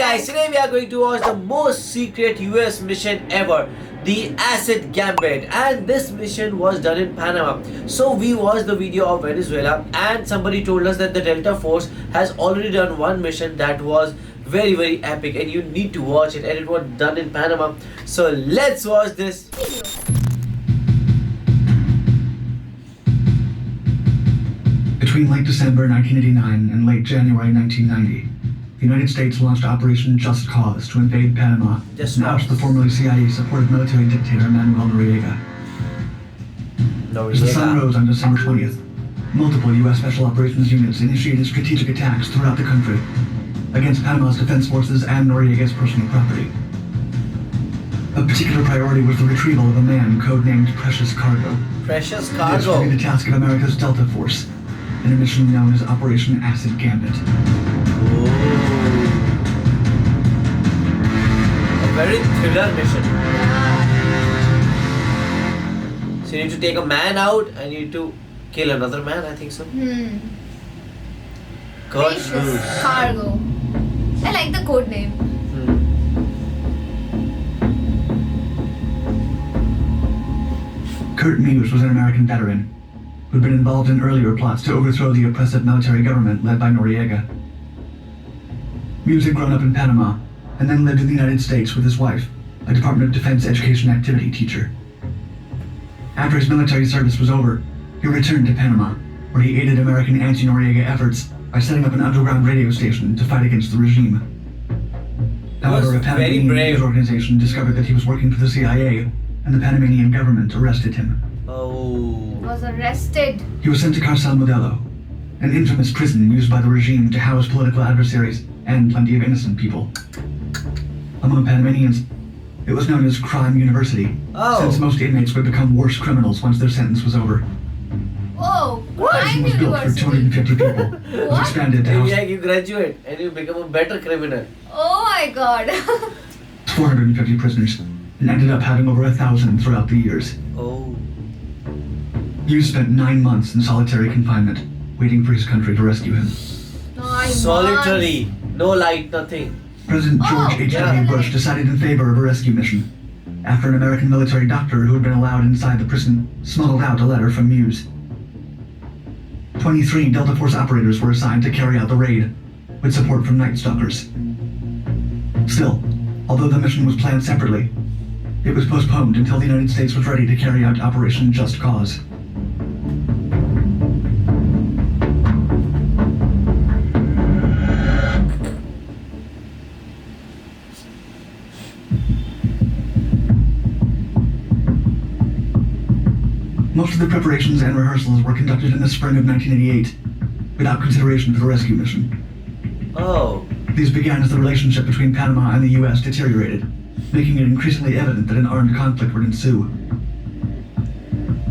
guys, today we are going to watch the most secret US mission ever, the Acid Gambit, and this mission was done in Panama. So we watched the video of Venezuela and somebody told us that the Delta Force has already done one mission that was very epic and you need to watch it, and it was done in Panama. So let's watch this. Between late December 1989 and late January 1990, the United States launched Operation Just Cause to invade Panama and oust the formerly CIA-supported military dictator Manuel Noriega. As the sun rose on December 20th, multiple U.S. Special Operations units initiated strategic attacks throughout the country against Panama's defense forces and Noriega's personal property. A particular priority was the retrieval of a man codenamed Precious Cargo. Precious This Cargo. would be the task of America's Delta Force in a mission known as Operation Acid Gambit. A very thriller mission. So you need to take a man out and you need to kill another man, I think so. God Precious knows. Cargo. I like the code name. Kurt Muse was an American veteran who'd been involved in earlier plots to overthrow the oppressive military government led by Noriega. Muse had grown up in Panama and then lived in the United States with his wife, a Department of Defense education activity teacher. After his military service was over, he returned to Panama, where he aided American anti-Noriega efforts by setting up an underground radio station to fight against the regime. However, a Panamanian news organization discovered that he was working for the CIA, and the Panamanian government arrested him. Was arrested. He was sent to Cárcel Modelo, an infamous prison used by the regime to house political adversaries and plenty of innocent people. Among Panamanians, it was known as Crime University, since most inmates would become worse criminals once their sentence was over. Oh, The prison was built for 250 people. It was expanded to house You graduate and you become a better criminal. Oh my god. 450 prisoners, and ended up having over 1,000 throughout the years. Hughes spent 9 months in solitary confinement, waiting for his country to rescue him. 9 Solitary, months. no light, nothing. President George H.W. Bush decided in favor of a rescue mission after an American military doctor who had been allowed inside the prison smuggled out a letter from Muse. 23 Delta Force operators were assigned to carry out the raid, with support from Night Stalkers. Still, although the mission was planned separately, it was postponed until the United States was ready to carry out Operation Just Cause. Most of the preparations and rehearsals were conducted in the spring of 1988, without consideration for the rescue mission. These began as the relationship between Panama and the U.S. deteriorated, making it increasingly evident that an armed conflict would ensue.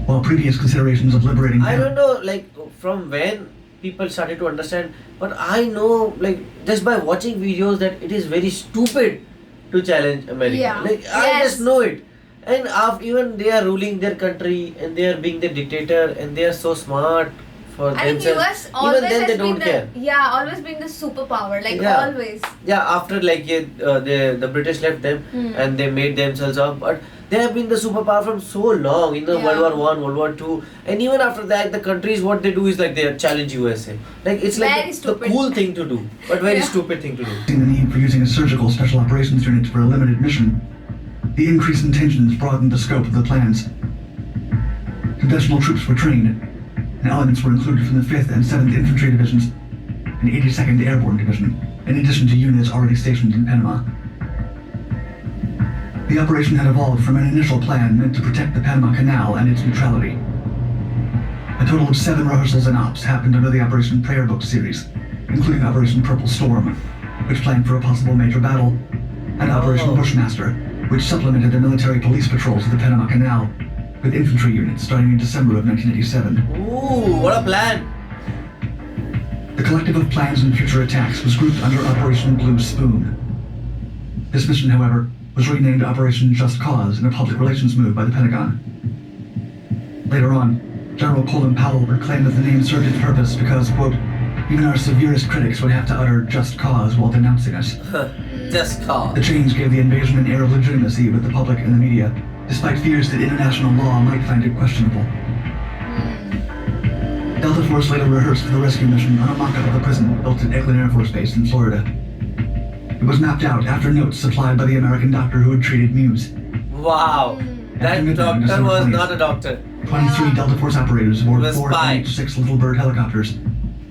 While previous considerations of liberating I don't know, like, from when people started to understand, but I know, like, just by watching videos that it is very stupid to challenge America. Yeah. Like, I just know it. And even they are ruling their country and they are being the dictator and they are so smart for I think themselves. US always Even then has they don't been care. always been the superpower, like Yeah. always. Yeah, after like the British left them and they made themselves up, but they have been the superpower from so long in the World War One, World War Two, and even after that, the countries what they do is like they challenge USA. Like it's like Very the stupid. cool thing to do, but very stupid thing to do. Seeing the need for using a surgical special operations unit for a limited mission, the increase in tensions broadened the scope of the plans. Conventional troops were trained, and elements were included from the 5th and 7th Infantry Divisions and 82nd Airborne Division, in addition to units already stationed in Panama. The operation had evolved from an initial plan meant to protect the Panama Canal and its neutrality. A total of 7 rehearsals and ops happened under the Operation Prayer Book series, including Operation Purple Storm, which planned for a possible major battle, and Operation Bushmaster, which supplemented the military police patrols of the Panama Canal with infantry units starting in December of 1987. Ooh, what a plan! The collective of plans and future attacks was grouped under Operation Blue Spoon. This mission, however, was renamed Operation Just Cause in a public relations move by the Pentagon. Later on, General Colin Powell would claim that the name served its purpose because, quote, Even our severest critics would have to utter just cause while denouncing us. Just call. The change gave the invasion an air of legitimacy with the public and the media, despite fears that international law might find it questionable. Delta Force later rehearsed for the rescue mission on a mock-up of the prison built at Eglin Air Force Base in Florida. It was mapped out after notes supplied by the American doctor who had treated Muse. Wow. That doctor was not a doctor. 23 Delta Force operators aboard Was 4 spy. MH-6 Little Bird helicopters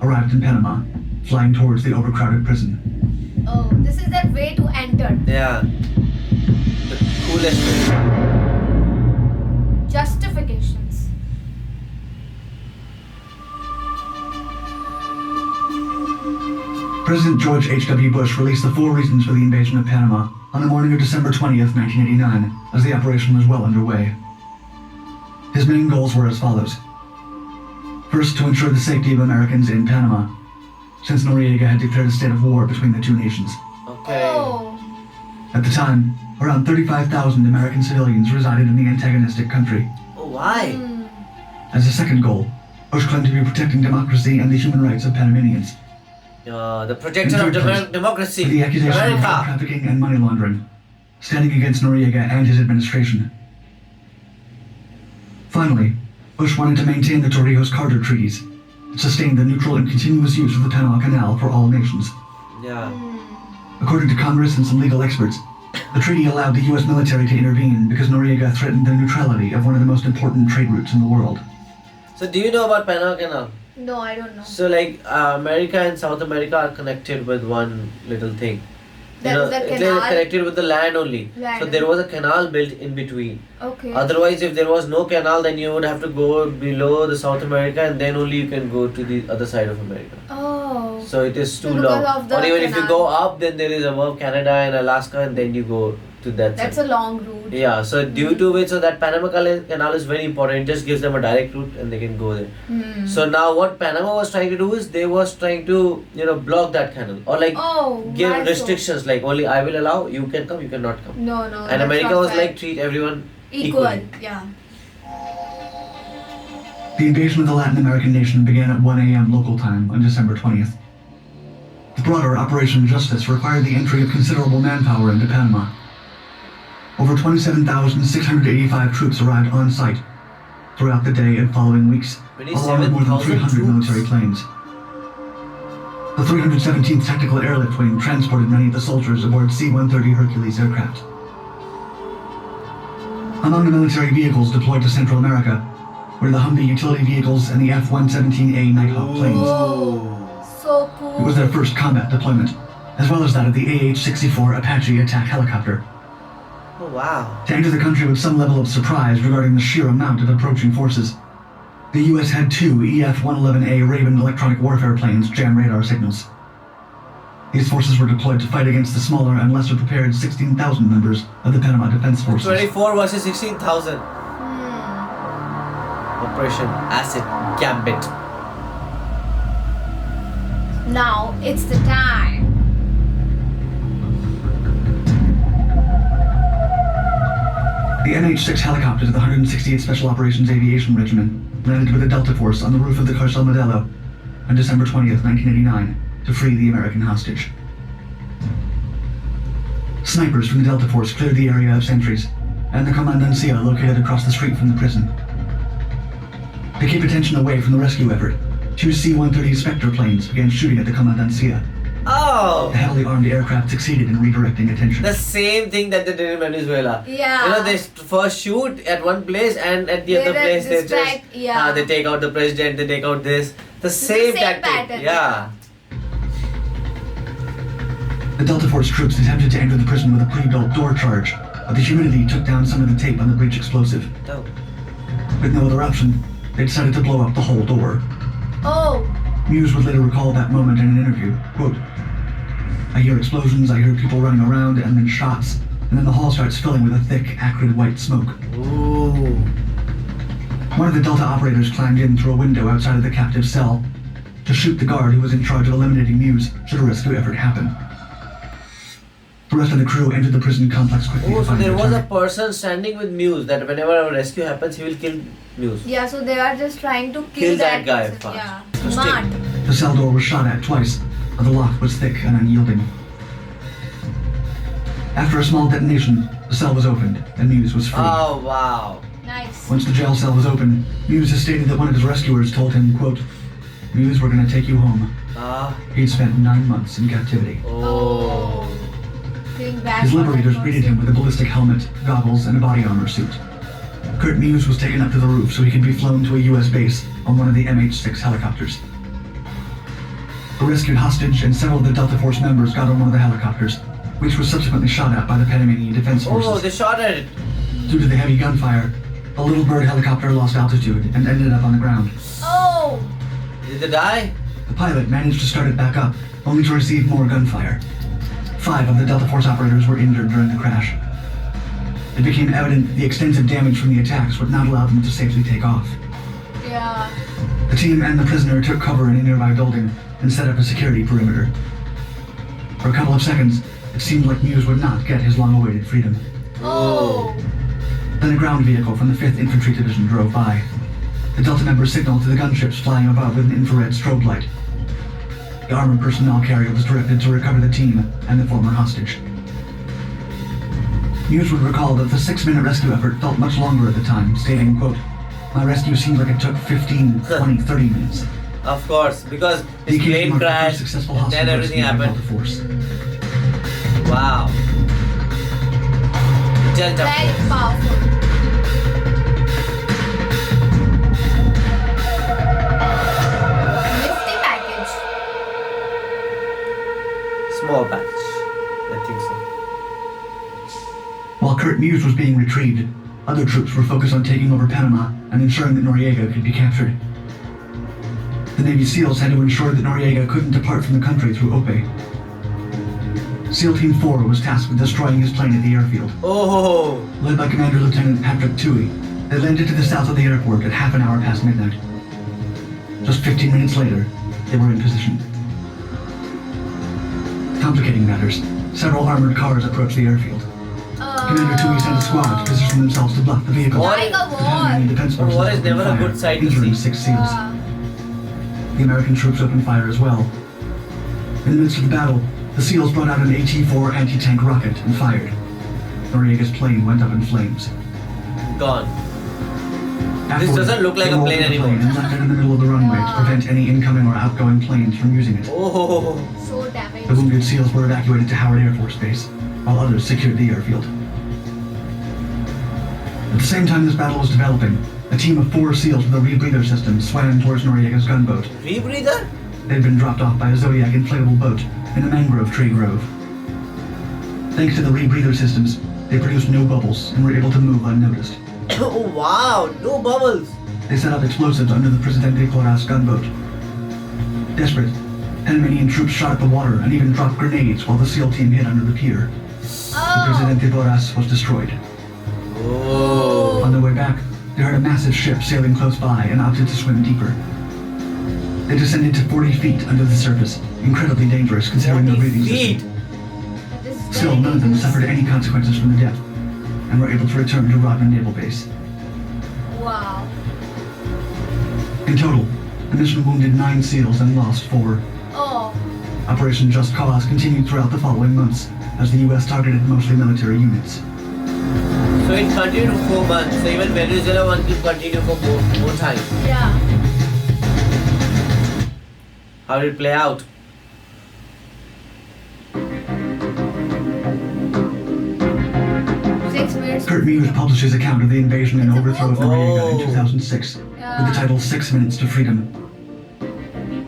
arrived in Panama, flying towards the overcrowded prison. Oh, this is their way to enter. Yeah. The coolest way. Justifications. President George H.W. Bush released the 4 reasons for the invasion of Panama on the morning of December 20th, 1989, as the operation was well underway. His main goals were as follows. First, to ensure the safety of Americans in Panama, since Noriega had declared a state of war between the two nations. Okay. Oh. At the time, around 35,000 American civilians resided in the antagonistic country. Oh, why? As a second goal, Bush claimed to be protecting democracy and the human rights of Panamanians. The protector of In third place, democracy. For the accusation of drug America. trafficking and money laundering, standing against Noriega and his administration. Finally, Bush wanted to maintain the Torrijos-Carter treaties that sustained the neutral and continuous use of the Panama Canal for all nations. Yeah. According to Congress and some legal experts, the treaty allowed the U.S. military to intervene because Noriega threatened the neutrality of one of the most important trade routes in the world. So do you know about Panama Canal? No, I don't know. So like America and South America are connected with one little thing. That the They're canal. connected with the land only. Land. So there was a canal built in between. Okay. Otherwise, if there was no canal, then you would have to go below the South America and then only you can go to the other side of America. Oh. So it is too So long. because of the Or even if you canal. go up, then there is above Canada and Alaska and then you go to that That's side. a long route. Yeah, so due to which, so that Panama Canal is very important. It just gives them a direct route and they can go there. So now what Panama was trying to do is they was trying to, block that canal. Or like Oh. give why so? restrictions like only I will allow, you can come, you cannot come. No. And that's America not was fair. like treat everyone equal. equally. Yeah. The invasion of the Latin American nation began at 1 a.m. local time on December 20th. The broader Operation Justice required the entry of considerable manpower into Panama. Over 27,685 troops arrived on site throughout the day and following weeks, along with more than 300 troops? military planes. The 317th Tactical Airlift Wing transported many of the soldiers aboard C-130 Hercules aircraft. Among the military vehicles deployed to Central America were the Humvee utility vehicles and the F-117A Nighthawk planes. Whoa. So cool. It was their first combat deployment, as well as that of the AH-64 Apache attack helicopter. Oh wow. To enter the country with some level of surprise regarding the sheer amount of approaching forces, the U.S. had 2 EF-111A Raven electronic warfare planes jam radar signals. These forces were deployed to fight against the smaller and lesser prepared 16,000 members of the Panama Defense Forces. 24 versus 16,000. Operation Acid Gambit. Now it's the time. The MH-6 helicopters of the 168th Special Operations Aviation Regiment landed with the Delta Force on the roof of the Carcel Modelo on December 20th, 1989, to free the American hostage. Snipers from the Delta Force cleared the area of sentries and the Comandancia located across the street from the prison. To keep attention away from the rescue effort, 2 C-130 Spectre planes began shooting at the Comandancia. Oh! The heavily armed aircraft succeeded in redirecting attention. The same thing that they did in Venezuela. Yeah. They first shoot at one place and at the They other place they just distract, yeah. they take out the president, they take out this. The same same tactic. pattern, Yeah. The Delta Force troops attempted to enter the prison with a pre-built door charge, but the humidity took down some of the tape on the breech explosive. No. With no other option, they decided to blow up the whole door. Oh. Muse would later recall that moment in an interview. Quote, "I hear explosions, I hear people running around, and then shots, and then the hall starts filling with a thick, acrid white smoke." Ooh. One of the Delta operators climbed in through a window outside of the captive cell to shoot the guard who was in charge of eliminating Muse should a rescue effort happen. The rest of the crew entered the prison complex quickly Oh, to so find there their was a target. person standing with Muse that whenever a rescue happens, he will kill Muse. Yeah, so they are just trying to Kill that guy person. fast. Yeah. So Smart. stick. The cell door was shot at twice, but the lock was thick and unyielding. After a small detonation, the cell was opened, and Muse was free. Oh, wow. Nice. Once the jail cell was open, Muse has stated that one of his rescuers told him, quote, "Muse, we're gonna take you home." He'd spent 9 months in captivity. Oh. Feeling bad His for that liberators greeted him with a ballistic helmet, goggles, and a body armor suit. Kurt Muse was taken up to the roof so he could be flown to a U.S. base on one of the MH-6 helicopters. The rescued hostage and several of the Delta Force members got on one of the helicopters, which was subsequently shot at by the Panamanian Defense Forces. Oh, they shot at it. Due to the heavy gunfire, the Little Bird helicopter lost altitude and ended up on the ground. Oh. Did they die? The pilot managed to start it back up, only to receive more gunfire. 5 of the Delta Force operators were injured during the crash. It became evident the extensive damage from the attacks would not allow them to safely take off. Yeah. The team and the prisoner took cover in a nearby building and set up a security perimeter. For a couple of seconds, it seemed like Muse would not get his long-awaited freedom. Oh. Then a ground vehicle from the 5th Infantry Division drove by. The Delta members signaled to the gunships flying above with an infrared strobe light. The armored personnel carrier was directed to recover the team and the former hostage. Muse would recall that the 6-minute rescue effort felt much longer at the time, stating, quote, "My rescue seemed like it took 15, 20, 30 minutes." Of course, because his The occasion plane marked the first crashed, successful and hostage then everything rescue by happened. Delta Force. Wow. Delta Very Force. powerful. Nifty package. Small batch. I think so. While Kurt Muse was being retrieved, other troops were focused on taking over Panama and ensuring that Noriega could be captured. The Navy SEALs had to ensure that Noriega couldn't depart from the country through Ope. SEAL Team 4 was tasked with destroying his plane at the airfield. Oh. Led by Commander Lieutenant Patrick Toohey, they landed to the south of the airport at half an hour past midnight. Just 15 minutes later, they were in position. Complicating matters, several armored cars approached the airfield. Commander Toohey sent a squad to position themselves to block the vehicle. What? Like a The Panamanian war. Defense Forces War is opened never a fire, good sight to injuring see. 6 SEALs. Yeah. The American troops opened fire as well. In the midst of the battle, the SEALs brought out an AT-4 anti-tank rocket and fired. Noriega's plane went up in flames. Gone. Afterwards, doesn't look like they a rolled plane the anymore. and left it in the middle of the runway to prevent any incoming or outgoing planes from using it. Oh. So The damaged. wounded SEALs were evacuated to Howard Air Force Base, while others secured the airfield. At the same time this battle was developing, a team of 4 SEALs with a rebreather system swam towards Noriega's gunboat. Rebreather? They'd been dropped off by a Zodiac inflatable boat in a mangrove tree grove. Thanks to the rebreather systems, they produced no bubbles and were able to move unnoticed. Oh, wow. No bubbles. They set up explosives under the Presidente Porras gunboat. Desperate, Panamanian troops shot at the water and even dropped grenades while the SEAL team hid under the pier. The Oh. Presidente Porras was destroyed. Oh. On their way back, they heard a massive ship sailing close by and opted to swim deeper. They descended to 40 feet under the surface, incredibly dangerous considering their 40 breathing feet. system. That is Still, very none of them dangerous. suffered any consequences from the depth, and were able to return to Rodman Naval Base. Wow. In total, the mission wounded 9 SEALs and lost 4. Oh. Operation Just Cause continued throughout the following months, as the U.S. targeted mostly military units. So it continued for 4 months. So even Venezuela wanted to continue for more time. Yeah. How did it play out? Kurt Muse published his account of the invasion and overthrow of Noriega in 2006, with the title 6 Minutes to Freedom.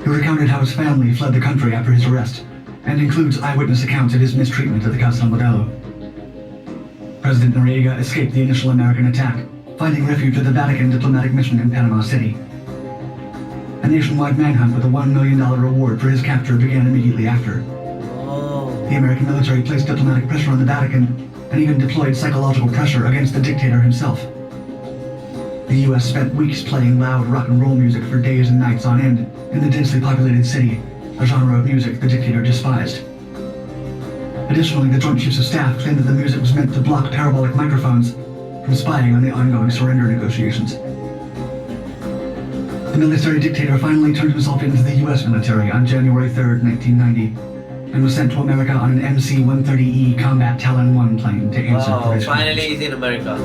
He recounted how his family fled the country after his arrest, and includes eyewitness accounts of his mistreatment at the Casa Modelo. President Noriega escaped the initial American attack, finding refuge at the Vatican diplomatic mission in Panama City. A nationwide manhunt with a $1 million reward for his capture began immediately after. Oh. The American military placed diplomatic pressure on the Vatican, and even deployed psychological pressure against the dictator himself. The U.S. spent weeks playing loud rock and roll music for days and nights on end in the densely populated city, a genre of music the dictator despised. Additionally, the Joint Chiefs of Staff claimed that the music was meant to block parabolic microphones from spying on the ongoing surrender negotiations. The The military dictator finally turned himself into the US military on January 3rd, 1990, and was sent to America on an MC-130E Combat Talon 1 plane to answer for Wow, his crimes. finally he's in America.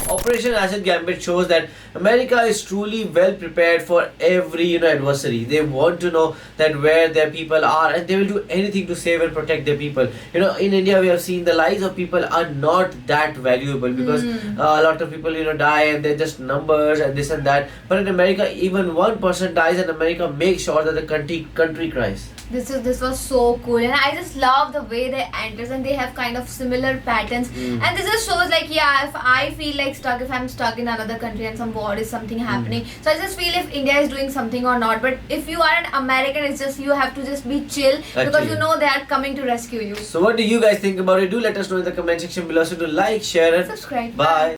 Operation Acid Gambit shows that America is truly well prepared for every adversary. They want to know that where their people are, and they will do anything to save and protect their people. In India we have seen the lives of people are not that valuable because a lot of people die and they're just numbers and this and that. But in America, even one person dies and America makes sure that the country cries. This was so cool, and I just love the way they enters, and they have kind of similar patterns. And this just shows like, yeah, if I feel like if I'm stuck in another country and some war is something happening, so I just feel if India is doing something or not. But if you are an American, it's just you have to just be chill because you know they are coming to rescue you. So what do you guys think about it? Do let us know in the comment section below. So do like, share and Subscribe. Bye.